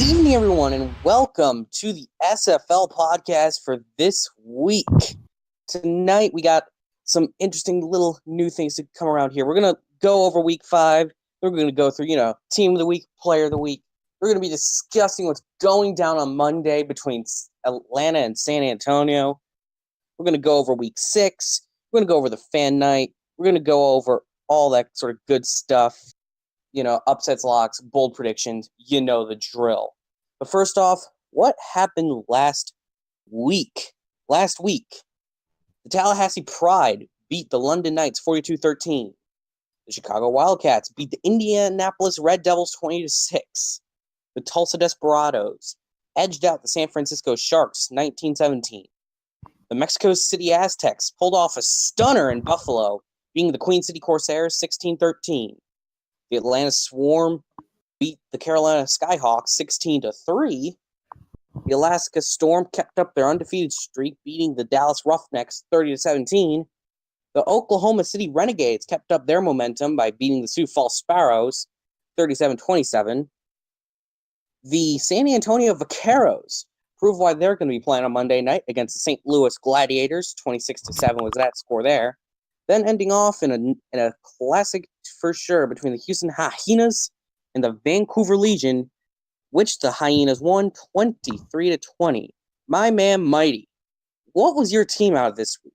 evening, everyone, and welcome to the SFL podcast for this week. Tonight, we got some interesting little new things to come around here. We're going to go over week 5. We're going to go through, team of the week, player of the week. We're going to be discussing what's going down on Monday between Atlanta and San Antonio. We're going to go over week 6. We're going to go over the fan night. We're going to go over all that sort of good stuff. Upsets, locks, bold predictions, the drill. But first off, what happened last week? Last week, the Tallahassee Pride beat the London Knights 42-13. The Chicago Wildcats beat the Indianapolis Red Devils 20-6. The Tulsa Desperados edged out the San Francisco Sharks 19-17. The Mexico City Aztecs pulled off a stunner in Buffalo, beating the Queen City Corsairs 16-13. The Atlanta Swarm beat the Carolina Skyhawks 16-3. The Alaska Storm kept up their undefeated streak, beating the Dallas Roughnecks 30-17. The Oklahoma City Renegades kept up their momentum by beating the Sioux Sparrows 37-27. The San Antonio Vaqueros proved why they're going to be playing on Monday night against the St. Louis Gladiators. 26-7 was that score there. Then ending off in a classic for sure between the Houston Hyenas and the Vancouver Legion, which the Hyenas won 23-20. My man, Mighty, what was your team out of this week?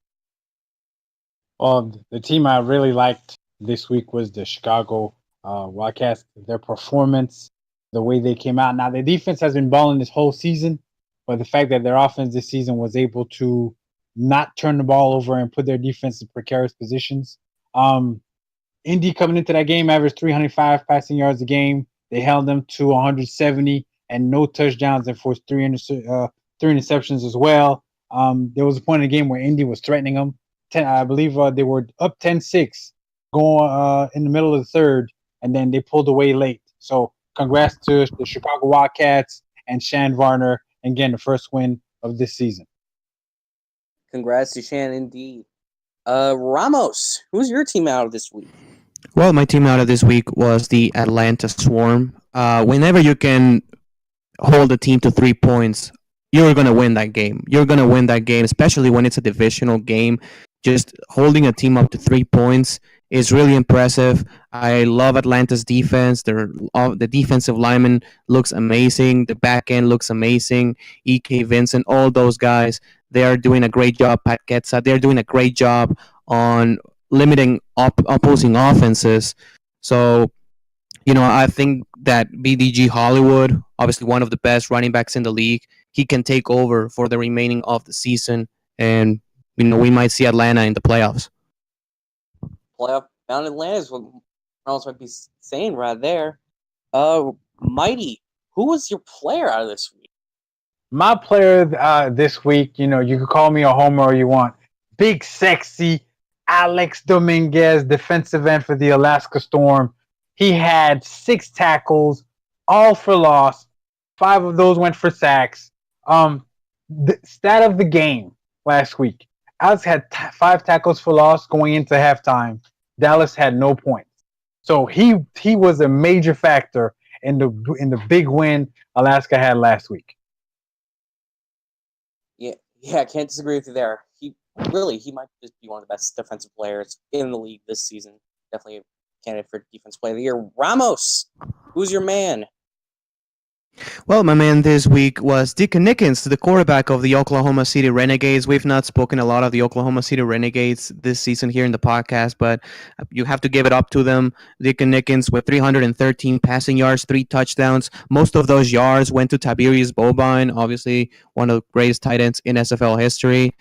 Well, the team I really liked this week was the Chicago Wildcats. Their performance, the way they came out. Now, their defense has been balling this whole season, but the fact that their offense this season was able to not turn the ball over and put their defense in precarious positions. Indy coming into that game averaged 305 passing yards a game. They held them to 170 and no touchdowns and forced three interceptions as well. There was a point in the game where Indy was threatening them. I believe they were up 10-6 going in the middle of the third, and then they pulled away late. So congrats to the Chicago Wildcats and Shan Varner, and again, the first win of this season. Congrats to Shan, indeed. Ramos, who's your team out of this week? Well, my team out of this week was the Atlanta Swarm. Whenever you can hold a team to 3 points, you're going to win that game. You're going to win that game, especially when it's a divisional game. Just holding a team up to 3 points is really impressive. I love Atlanta's defense. The defensive lineman looks amazing. The back end looks amazing. E.K. Vincent, all those guys, they are doing a great job. Pat Ketsa, they're doing a great job on limiting opposing offenses. So, I think that BDG Hollywood, obviously one of the best running backs in the league, he can take over for the remaining of the season. And, we might see Atlanta in the playoffs. Playoff bound Atlanta is what Ramos might be saying right there. Mighty, who was your player out of this week? My player this week, you could call me a homer or you want. Big, sexy Alex Dominguez, defensive end for the Alaska Storm. He had 6 tackles, all for loss. 5 of those went for sacks. The stat of the game last week. Alex had 5 tackles for loss going into halftime. Dallas had no points. So he was a major factor in the big win Alaska had last week. Yeah, I can't disagree with you there. He might just be one of the best defensive players in the league this season. Definitely a candidate for Defense Player of the Year. Ramos, who's your man? Well, my man this week was Deacon Nickens, the quarterback of the Oklahoma City Renegades. We've not spoken a lot of the Oklahoma City Renegades this season here in the podcast, but you have to give it up to them. Deacon Nickens with 313 passing yards, 3 touchdowns. Most of those yards went to Tiberius Bovine, obviously one of the greatest tight ends in SFL history.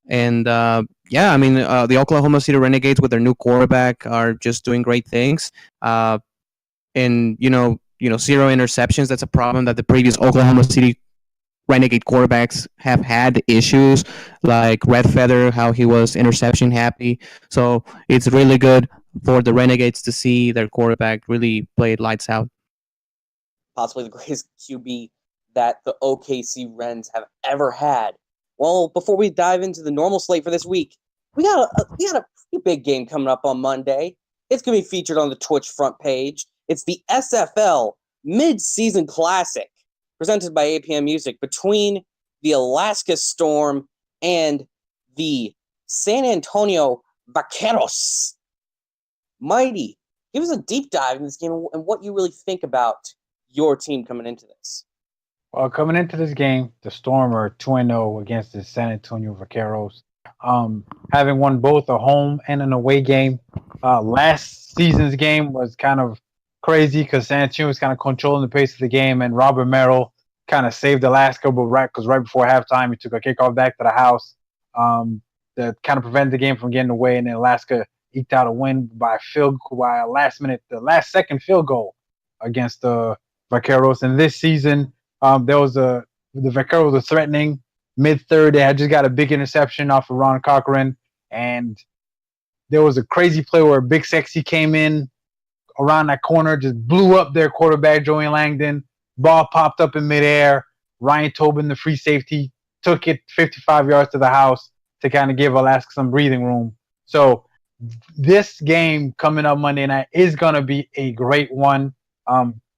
And, the Oklahoma City Renegades with their new quarterback are just doing great things. Zero interceptions. That's a problem that the previous Oklahoma City Renegade quarterbacks have had issues, like Red Feather, how he was interception happy. So it's really good for the Renegades to see their quarterback really play lights out. Possibly the greatest QB that the OKC Rens have ever had. Well, before we dive into the normal slate for this week, we got a pretty big game coming up on Monday. It's going to be featured on the Twitch front page. It's the SFL Mid-Season Classic presented by APM Music, between the Alaska Storm and the San Antonio Vaqueros. Mighty, give us a deep dive in this game and what you really think about your team coming into this. Well, coming into this game, the Storm are 2-0 against the San Antonio Vaqueros. Having won both a home and an away game. Last season's game was kind of crazy because San Antonio was kind of controlling the pace of the game, and Robert Merrill kind of saved Alaska, but right before halftime, he took a kickoff back to the house that kind of prevented the game from getting away, and then Alaska eked out a win by a last second field goal against the Vaqueros. And this season, the Vaqueros were threatening mid-third. They had just got a big interception off of Ron Cochran, and there was a crazy play where Big Sexy came in around that corner, just blew up their quarterback, Joey Langdon. Ball popped up in midair. Ryan Tobin, the free safety, took it 55 yards to the house to kind of give Alaska some breathing room. So this game coming up Monday night is going to be a great one.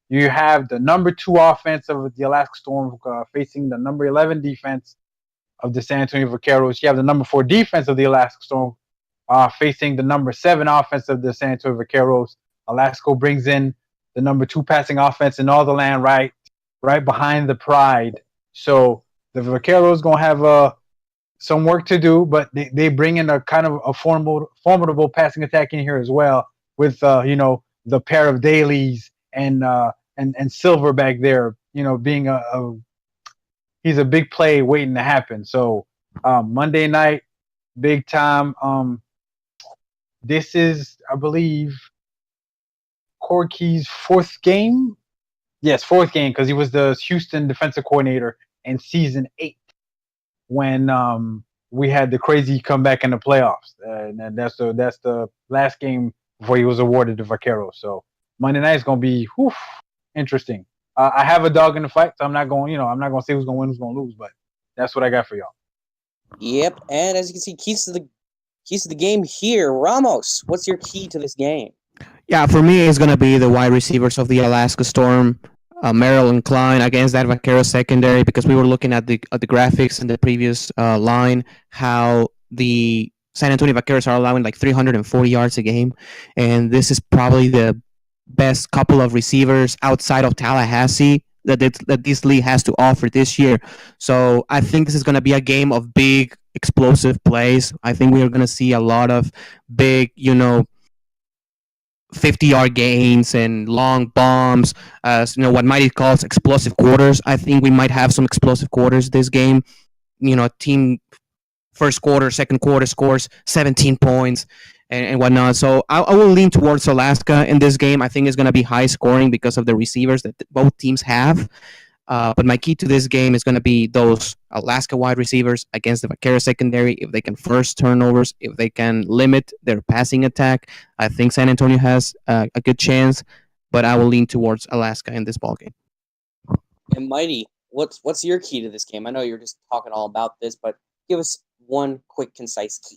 You have the number 2 offense of the Alaska Storm facing the number 11 defense of the San Antonio Vaqueros. You have the number 4 defense of the Alaska Storm facing the number 7 offense of the San Antonio Vaqueros. Alaska brings in the number 2 passing offense in all the land right behind the Pride. So the Vaqueros going to have some work to do, but they bring in a kind of a formidable passing attack in here as well with, the pair of Dailies and Silver back there, being he's a big play waiting to happen. So Monday night, big time. This is, I believe, Corky's 4th game. Yes, 4th game, because he was the Houston defensive coordinator in season 8 when we had the crazy comeback in the playoffs. And that's the last game before he was awarded the Vaqueros. So Monday night is going to be interesting. I have a dog in the fight, so I'm not going to say who's going to win, who's going to lose, but that's what I got for y'all. Yep, and as you can see, keys to the game here. Ramos, what's your key to this game? Yeah, for me, it's going to be the wide receivers of the Alaska Storm, Merrill and Klein against that Vaquero secondary, because we were looking at the graphics in the previous line, how the San Antonio Vaqueros are allowing like 340 yards a game, and this is probably the best couple of receivers outside of Tallahassee that this league has to offer this year. So I think this is going to be a game of big, explosive plays. I think we are going to see a lot of big, 50-yard gains and long bombs, what Mighty calls explosive quarters. I think we might have some explosive quarters this game. Team first quarter, second quarter scores 17 points and whatnot. So I will lean towards Alaska in this game. I think it's going to be high scoring because of the receivers that both teams have. But my key to this game is going to be those Alaska wide receivers against the Vaquero secondary. If they can force turnovers, if they can limit their passing attack, I think San Antonio has a good chance. But I will lean towards Alaska in this ballgame. And Mighty, what's your key to this game? I know you're just talking all about this, but give us one quick, concise key.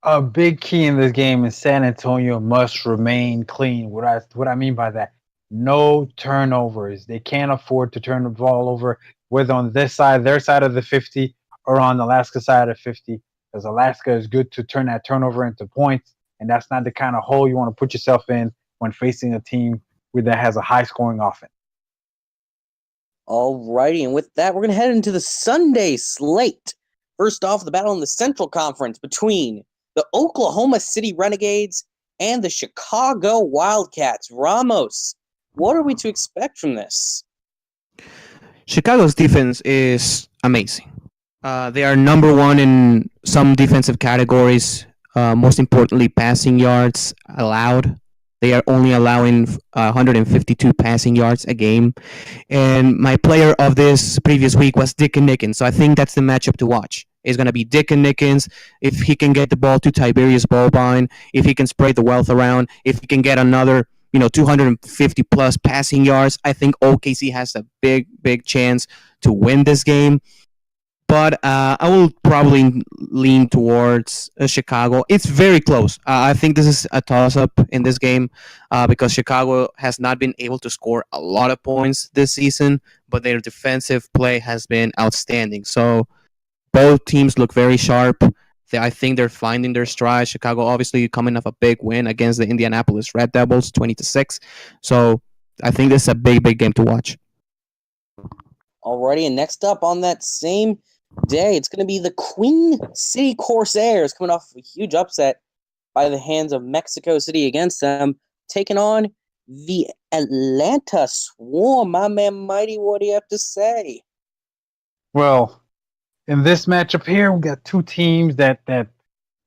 A big key in this game is San Antonio must remain clean. What I mean by that, no turnovers. They can't afford to turn the ball over, whether on this side, their side of the 50, or on Alaska side of 50, because Alaska is good to turn that turnover into points, and that's not the kind of hole you want to put yourself in when facing a team that has a high-scoring offense. All righty, and with that, we're going to head into the Sunday slate. First off, the battle in the Central Conference between the Oklahoma City Renegades and the Chicago Wildcats. Ramos, what are we to expect from this? Chicago's defense is amazing. They are number 1 in some defensive categories, most importantly, passing yards allowed. They are only allowing 152 passing yards a game. And my player of this previous week was Dickon Nickens. So I think that's the matchup to watch. It's going to be Dickon Nickens. If he can get the ball to Tiberius Bovine, if he can spread the wealth around, if he can get another 250 plus passing yards, I think OKC has a big chance to win this game. but I will probably lean towards Chicago. It's very close. I think this is a toss-up in this game because Chicago has not been able to score a lot of points this season, but their defensive play has been outstanding. So both teams look very sharp. I think they're finding their stride. Chicago obviously coming off a big win against the Indianapolis Red Devils, 20-6. So I think this is a big, big game to watch. Alrighty, and next up on that same day, it's going to be the Queen City Corsairs coming off a huge upset by the hands of Mexico City against them, taking on the Atlanta Swarm. My man Mighty, what do you have to say? Well, in this matchup here, we got two teams that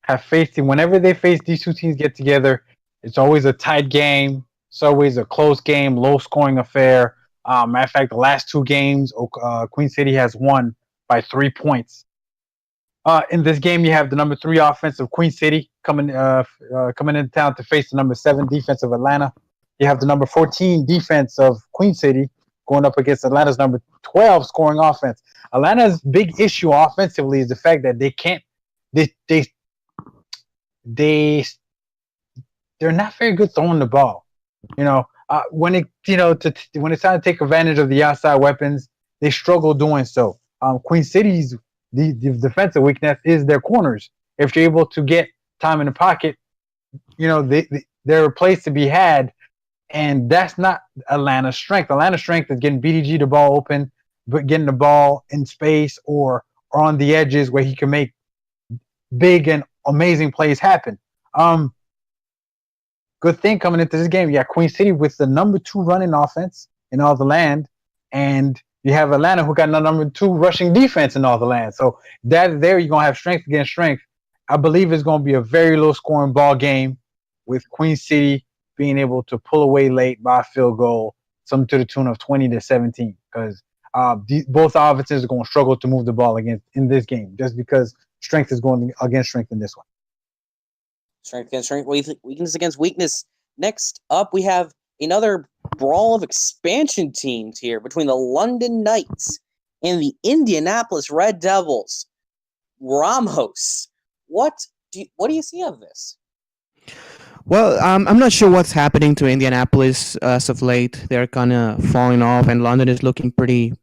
have faced it. Whenever they face these two teams get together, it's always a tight game. It's always a close game, low-scoring affair. Matter of fact, the last two games, Queen City has won by 3 points. In this game, you have the number 3 offense of Queen City coming into town to face the number 7 defense of Atlanta. You have the number 14 defense of Queen City going up against Atlanta's number 12 scoring offense. Atlanta's big issue offensively is the fact that they're not very good throwing the ball. When it's time to take advantage of the outside weapons, they struggle doing so. Queen City's the defensive weakness is their corners. If you're able to get time in the pocket, they're a place to be had, and that's not Atlanta's strength. Atlanta's strength is getting BDG the ball open, but getting the ball in space or on the edges where he can make big and amazing plays happen. Good thing coming into this game, you got Queen City with the number 2 running offense in all the land, and you have Atlanta who got the number 2 rushing defense in all the land. So that there you're gonna have strength against strength. I believe it's gonna be a very low scoring ball game with Queen City being able to pull away late by a field goal, some to the tune of 20-17, because both offenses are going to struggle to move the ball in this game, just because strength is going against strength in this one. Strength against strength, weakness against weakness. Next up, we have another brawl of expansion teams here between the London Knights and the Indianapolis Red Devils. Ramos, what do you see of this? Well, I'm not sure what's happening to Indianapolis as of late. They're kind of falling off, and London is looking pretty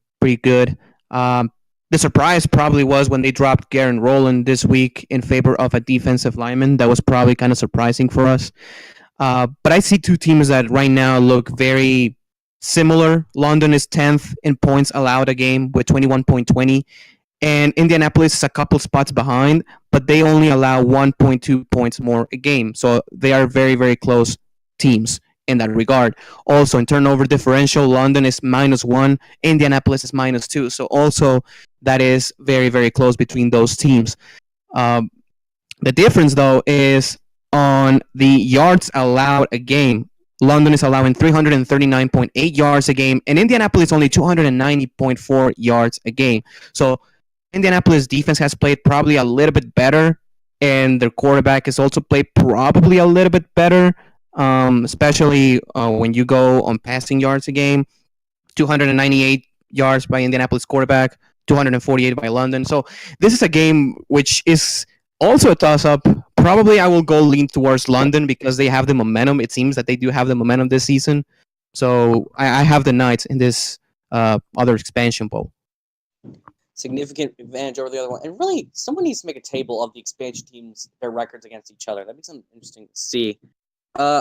good. The surprise probably was when they dropped Garen Rowland this week in favor of a defensive lineman. That was probably kind of surprising for us. But I see two teams that right now look very similar. London is 10th in points allowed a game with 21.20. And Indianapolis is a couple spots behind, but they only allow 1.2 points more a game. So they are very, very close teams in that regard. Also, in turnover differential, London is -1, Indianapolis is -2. So also that is very, very close between those teams. The difference, though, is on the yards allowed a game. London is allowing 339.8 yards a game, and Indianapolis only 290.4 yards a game. So Indianapolis defense has played probably a little bit better, and their quarterback has also played probably a little bit better, especially when you go on passing yards a game. 298 yards by Indianapolis quarterback, 248 by London. So this is a game which is also a toss-up. Probably I will go lean towards London because they have the momentum. It seems that they do have the momentum this season. So I have the Knights in this other expansion bowl. Significant advantage over the other one. And really, someone needs to make a table of the expansion teams, their records against each other. That'd be something interesting to see.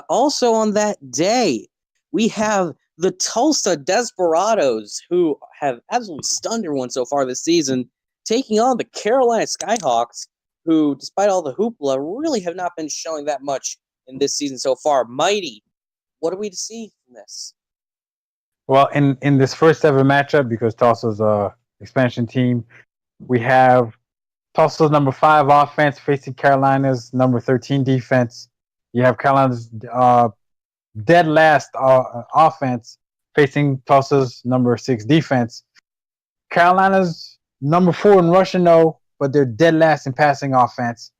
Also on that day, we have the Tulsa Desperados, who have absolutely stunned everyone so far this season, taking on the Carolina Skyhawks, who, despite all the hoopla, really have not been showing that much in this season so far. Mighty, what are we to see from this? Well, in this first ever matchup, because Tulsa's expansion team, we have Tulsa's number 5 offense facing Carolina's number 13 defense. You have Carolina's dead last offense facing Tulsa's number 6 defense. Carolina's number 4 in rushing, though, but they're dead last in passing offense.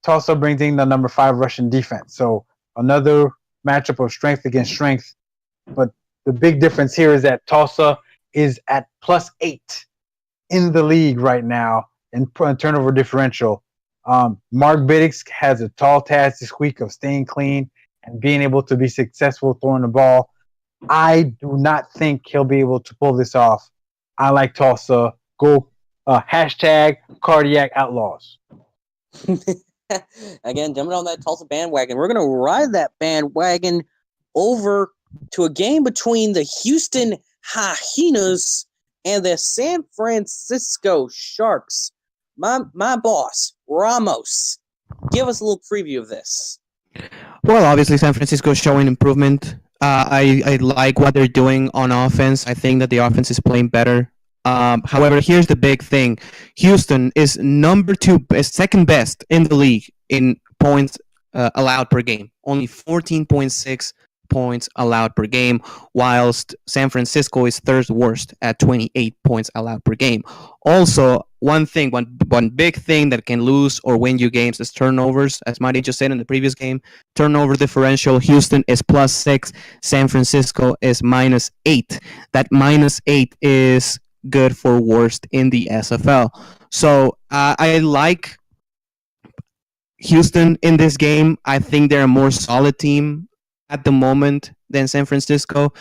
Tulsa brings in the number 5 rushing defense. So another matchup of strength against strength. But the big difference here is that Tulsa is at +8 in the league right now in turnover differential. Mark Biddix has a tall task this week of staying clean and being able to be successful throwing the ball. I do not think he'll be able to pull this off. I like Tulsa. Go hashtag cardiac outlaws. Again, jumping on that Tulsa bandwagon. We're going to ride that bandwagon over to a game between the Houston Hyenas and the San Francisco Sharks. My boss, Ramos, give us a little preview of this. Well, obviously, San Francisco is showing improvement. I like what they're doing on offense. I think that the offense is playing better. However, here's the big thing. Houston is second best in the league in points allowed per game. Only 14.6 points allowed per game, whilst San Francisco is third worst at 28 points allowed per game. Also, one big thing that can lose or win you games is turnovers. As Marty just said in the previous game, turnover differential, Houston is +6, San Francisco is -8. That -8 is good for worst in the SFL. So I like Houston in this game. I think they're a more solid team at the moment than San Francisco.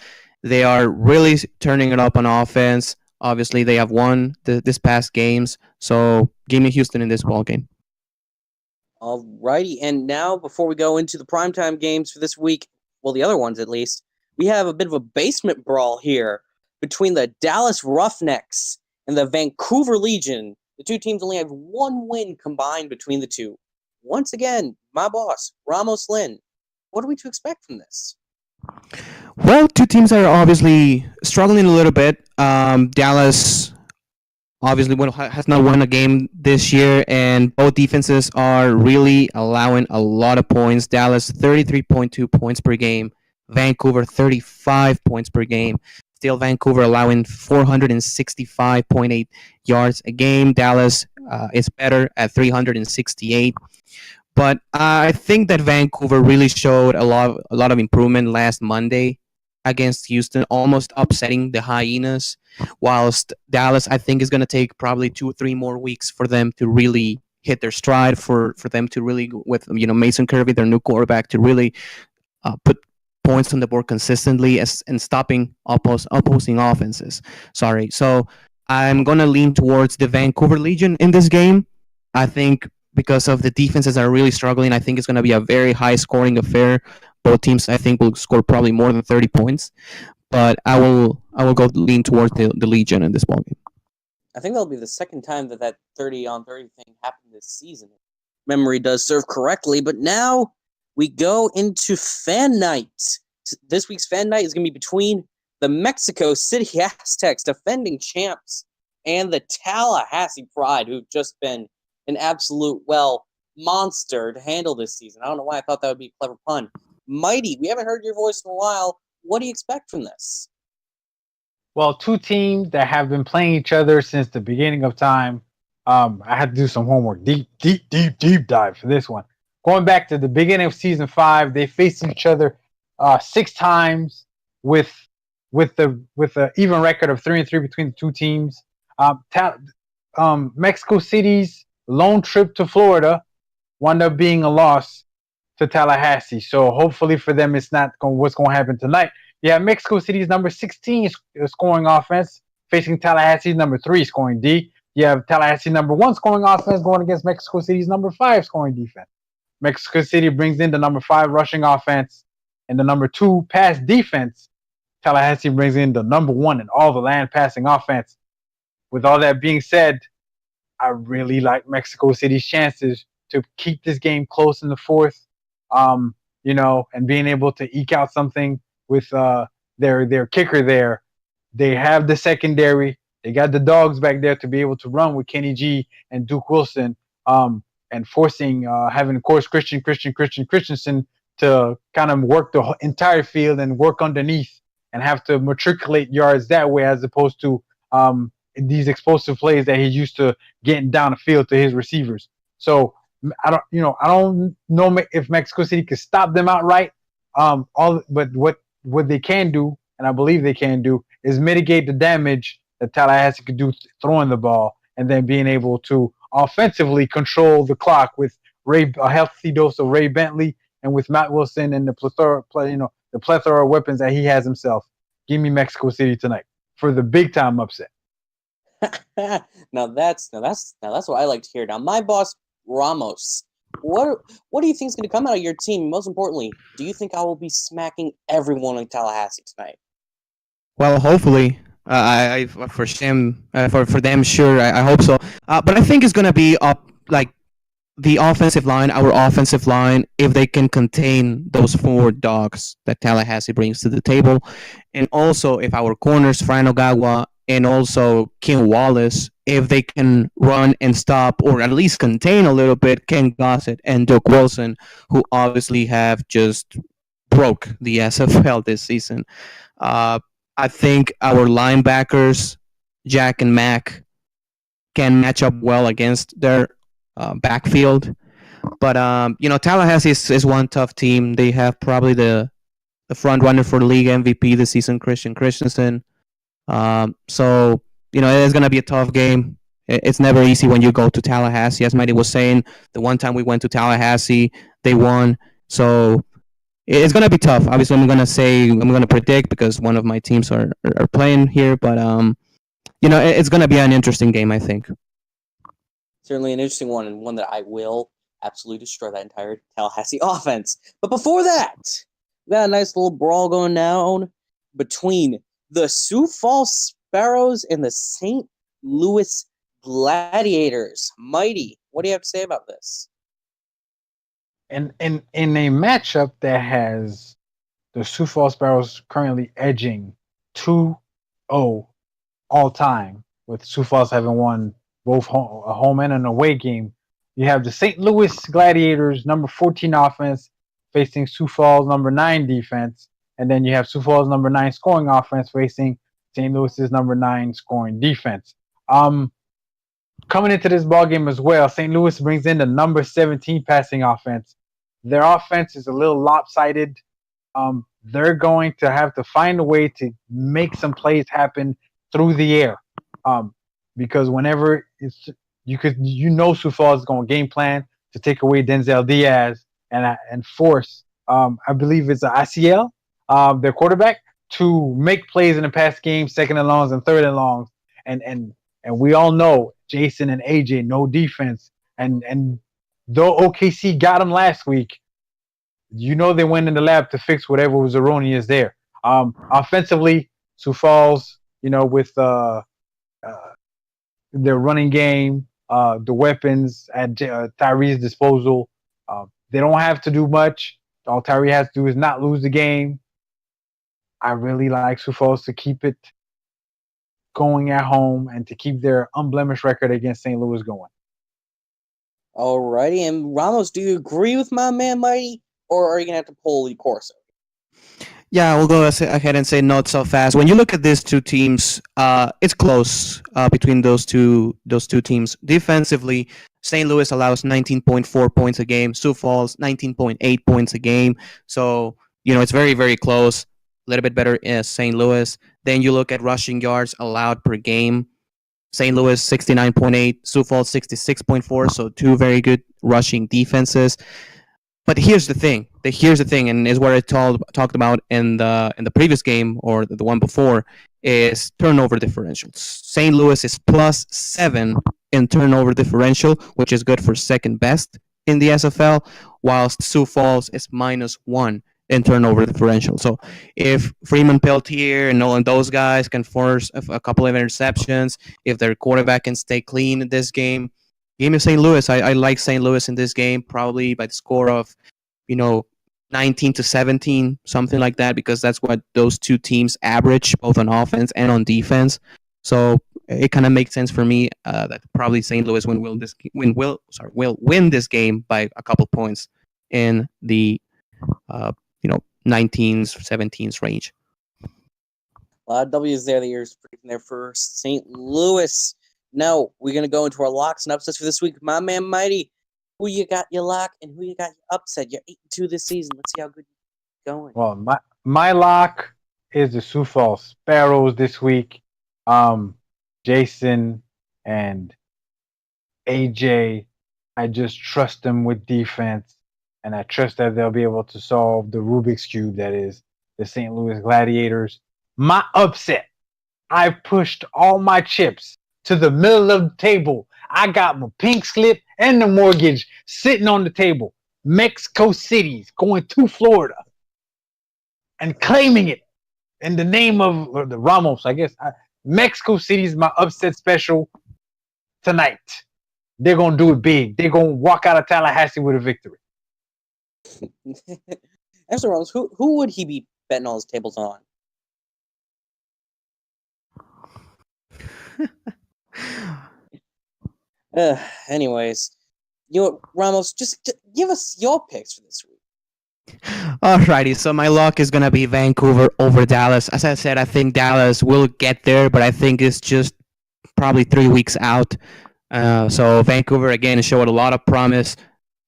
They are really turning it up on offense. Obviously, they have won this past games. So give me Houston in this ball game. All righty. And now, before we go into the primetime games for this week, well, the other ones at least, we have a bit of a basement brawl here between the Dallas Roughnecks and the Vancouver Legion. The two teams only have one win combined between the two. Once again, my boss, Ramos Lynn, what are we to expect from this? Well, two teams are obviously struggling a little bit. Dallas obviously has not won a game this year, and both defenses are really allowing a lot of points. Dallas, 33.2 points per game. Vancouver, 35 points per game. Still, Vancouver allowing 465.8 yards a game. Dallas is better at 368. But I think that Vancouver really showed a lot of improvement last Monday against Houston, almost upsetting the Hyenas, whilst Dallas, I think, is going to take probably 2 or 3 more weeks for them to really hit their stride, for them to really, with Mason Kirby, their new quarterback, to really put points on the board consistently and stopping opposing offenses. So I'm going to lean towards the Vancouver Legion in this game. I think because of the defenses that are really struggling, I think it's going to be a very high-scoring affair. Both teams, I think, will score probably more than 30 points. But I will go lean towards the Legion in this ballgame. I think that'll be the second time that 30-on-30 thing happened this season. Memory does serve correctly, but now we go into Fan Night. This week's Fan Night is going to be between the Mexico City Aztecs, defending champs, and the Tallahassee Pride, who've just been an absolute, monster to handle this season. I don't know why I thought that would be a clever pun. Mighty, we haven't heard your voice in a while. What do you expect from this? Well, two teams that have been playing each other since the beginning of time. I had to do some homework. Deep dive for this one. Going back to the beginning of season 5, they faced each other 6 times with an even record of 3-3 between the two teams. Mexico City's lone trip to Florida wound up being a loss to Tallahassee. So hopefully for them, it's not what's going to happen tonight. You have Mexico City's number 16 scoring offense facing Tallahassee's number 3 scoring D. You have Tallahassee number 1 scoring offense going against Mexico City's number 5 scoring defense. Mexico City brings in the number 5 rushing offense and the number 2 pass defense. Tallahassee brings in the number 1 in all the land passing offense. With all that being said, I really like Mexico City's chances to keep this game close in the 4th, and being able to eke out something with their kicker there. They have the secondary. They got the dogs back there to be able to run with Kenny G and Duke Wilson, and forcing having, of course, Christensen to kind of work the entire field and work underneath and have to matriculate yards that way, as opposed to these explosive plays that he's used to getting down the field to his receivers. So I don't know if Mexico City could stop them outright. But what they can do, and I believe they can do, is mitigate the damage that Tallahassee could do throwing the ball, and then being able to offensively control the clock with a healthy dose of Ray Bentley and with Matt Wilson and the plethora of weapons that he has himself. Give me Mexico City tonight for the big time upset. now that's what I like to hear. Now, my boss Ramos, what do you think is going to come out of your team? Most importantly, do you think I will be smacking everyone in Tallahassee tonight? Well, hopefully, I for them, sure, I hope so. But I think it's gonna be up like the offensive line, our offensive line, if they can contain those four dogs that Tallahassee brings to the table, and also if our corners, Fran Ogawa and also Kim Wallace, if they can run and stop or at least contain a little bit Ken Gossett and Duke Wilson, who obviously have just broke the SFL this season. I think our linebackers, Jack and Mac, can match up well against their backfield. But Tallahassee is one tough team. They have probably the front runner for the league MVP this season, Christian Christensen. So it's gonna be a tough game. It's never easy when you go to Tallahassee. As Mighty was saying, the one time we went to Tallahassee, they won. So it's gonna be tough. Obviously, I'm gonna predict because one of my teams are playing here. But it's gonna be an interesting game, I think. Certainly an interesting one, and one that I will absolutely destroy that entire Tallahassee offense. But before that, we got a nice little brawl going down between the Sioux Falls Sparrows and the St. Louis Gladiators. Mighty, what do you have to say about this? And in a matchup that has the Sioux Falls Sparrows currently edging 2-0 all time, with Sioux Falls having won both a home and an away game, you have the St. Louis Gladiators, number 14 offense, facing Sioux Falls, number 9 defense. And then you have Sioux Falls, number 9 scoring offense, facing St. Louis's number 9 scoring defense. Coming into this ballgame as well, St. Louis brings in the number 17 passing offense. Their offense is a little lopsided. They're going to have to find a way to make some plays happen through the air. Because whenever Sioux Falls is going to game plan to take away Denzel Diaz and force, I believe it's ICL, their quarterback, to make plays in the pass game, second and longs and third and longs. And we all know Jason and AJ, no defense. And though OKC got them last week, they went in the lab to fix whatever was erroneous there. Offensively, Sioux Falls, with their running game, the weapons at Tyree's disposal, they don't have to do much. All Tyree has to do is not lose the game. I really like Sioux Falls to keep it going at home and to keep their unblemished record against St. Louis going. Alrighty, and Ramos, do you agree with my man Mighty, or are you gonna have to pull the Corso? Yeah, we'll go ahead and say not so fast. When you look at these two teams, it's close between those two teams. Defensively, St. Louis allows 19.4 points a game. Sioux Falls 19.8 points a game. So it's very, very close. A little bit better in St. Louis. Then you look at rushing yards allowed per game. St. Louis 69.8, Sioux Falls 66.4. So two very good rushing defenses. But here's the thing, and is what I talked about in the previous game or the one before, is turnover differentials. St. Louis is +7 in turnover differential, which is good for second best in the SFL, whilst Sioux Falls is -1 in turnover differential. So if Freeman Peltier and Nolan, those guys can force a couple of interceptions, if their quarterback can stay clean in this game, give me St. Louis. I like St. Louis in this game, probably by the score of 19-17, something like that, because that's what those two teams average, both on offense and on defense. So it kind of makes sense for me that probably St. Louis will win this game by a couple points in the 19s, 17s range. A lot of W's there. The year's predicting there for St. Louis. Now we're gonna go into our locks and upsets for this week. My man Mighty, who you got your lock and who you got your upset? You're 8-2 this season. Let's see how good you're going. Well, my lock is the Sioux Falls Sparrows this week. Jason and AJ, I just trust them with defense, and I trust that they'll be able to solve the Rubik's Cube that is the St. Louis Gladiators. My upset, I pushed all my chips to the middle of the table. I got my pink slip and the mortgage sitting on the table. Mexico City's going to Florida and claiming it in the name of the Ramos, I guess. Mexico City's my upset special tonight. They're going to do it big. They're going to walk out of Tallahassee with a victory. Mr. Ramos, who would he be betting all his tables on? Anyways, Ramos, just give us your picks for this week. Alrighty, so my lock is gonna be Vancouver over Dallas. As I said, I think Dallas will get there, but I think it's just probably 3 weeks out. So Vancouver again showed a lot of promise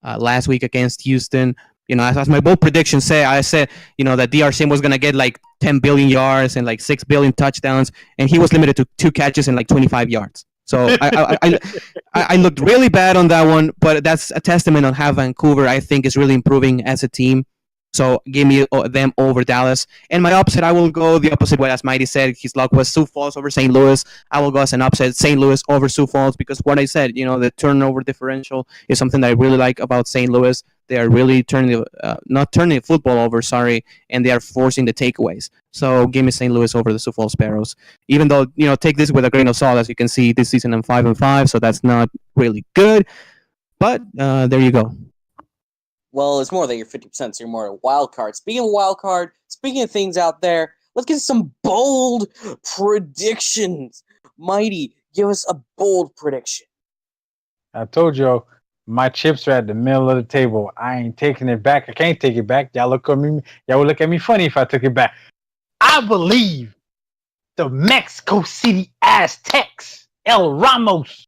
last week against Houston. As my bold prediction say, I said that DRC was gonna get like 10 billion yards and like 6 billion touchdowns, and he was limited to 2 catches and like 25 yards. So I looked really bad on that one, but that's a testament on how Vancouver, I think, is really improving as a team. So give me them over Dallas. And my upset, I will go the opposite way. As Mighty said, his luck was Sioux Falls over St. Louis. I will go as an upset, St. Louis over Sioux Falls, because what I said, the turnover differential is something that I really like about St. Louis. They are really not turning the football over, and they are forcing the takeaways. So give me St. Louis over the Sioux Falls Sparrows. Even though, take this with a grain of salt. As you can see, this season I'm 5-5, so that's not really good. But there you go. Well, it's more that you're 50%, so you're more a wild card. Speaking of wild card, speaking of things out there, let's get some bold predictions. Mighty, give us a bold prediction. I told you my chips are at the middle of the table. I ain't taking it back. I can't take it back. Y'all would look at me funny if I took it back. I believe the Mexico City Aztecs, El Ramos,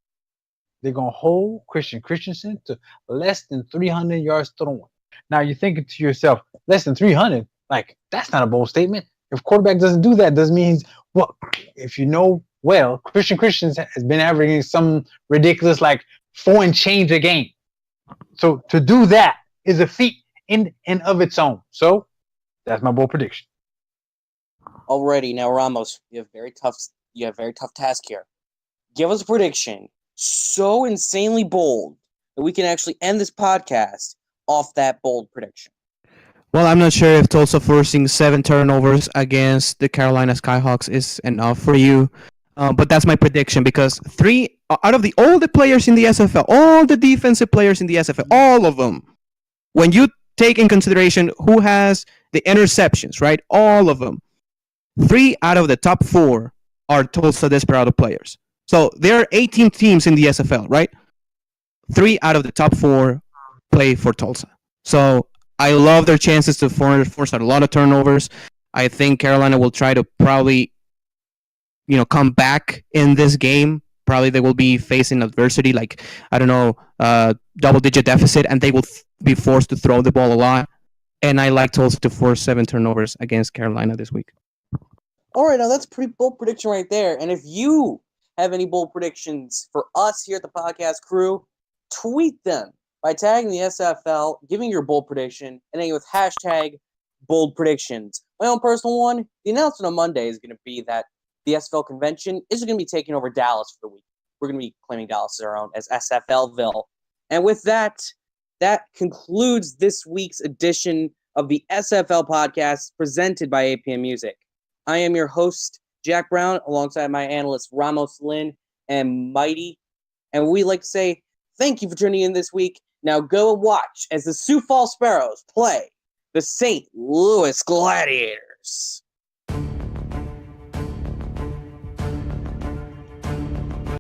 they're going to hold Christensen to less than 300 yards thrown. Now, you're thinking to yourself, less than 300? Like, that's not a bold statement. If quarterback doesn't do that, doesn't mean if you know well, Christensen has been averaging some ridiculous, 4 and change a game. So to do that is a feat in and of its own. So that's my bold prediction. Alrighty, now Ramos, you have very tough task here. Give us a prediction so insanely bold that we can actually end this podcast off that bold prediction. Well, I'm not sure if Tulsa forcing 7 turnovers against the Carolina Skyhawks is enough for you. But that's my prediction, because 3 out of all the players in the SFL, all the defensive players in the SFL, all of them, when you take in consideration who has the interceptions, right? All of them. 3 out of the top 4 are Tulsa Desperado players. So there are 18 teams in the SFL, right? 3 out of the top 4 play for Tulsa. So I love their chances to force out a lot of turnovers. I think Carolina will try to probably come back in this game. Probably they will be facing adversity, double-digit deficit, and they will be forced to throw the ball a lot. And I like Tulsa to force 7 turnovers against Carolina this week. All right, now that's a pretty bold prediction right there. And if you have any bold predictions for us here at the podcast crew, tweet them by tagging the SFL, giving your bold prediction, and then with hashtag bold predictions. My own personal one, the announcement on Monday is going to be that the SFL convention is going to be taking over Dallas for the week. We're going to be claiming Dallas as our own, as SFLville. And with that concludes this week's edition of the SFL podcast presented by APM Music. I am your host, Jack Brown, alongside my analysts Ramos Lynn and Mighty. And we like to say thank you for tuning in this week. Now go and watch as the Sioux Falls Sparrows play the St. Louis Gladiators.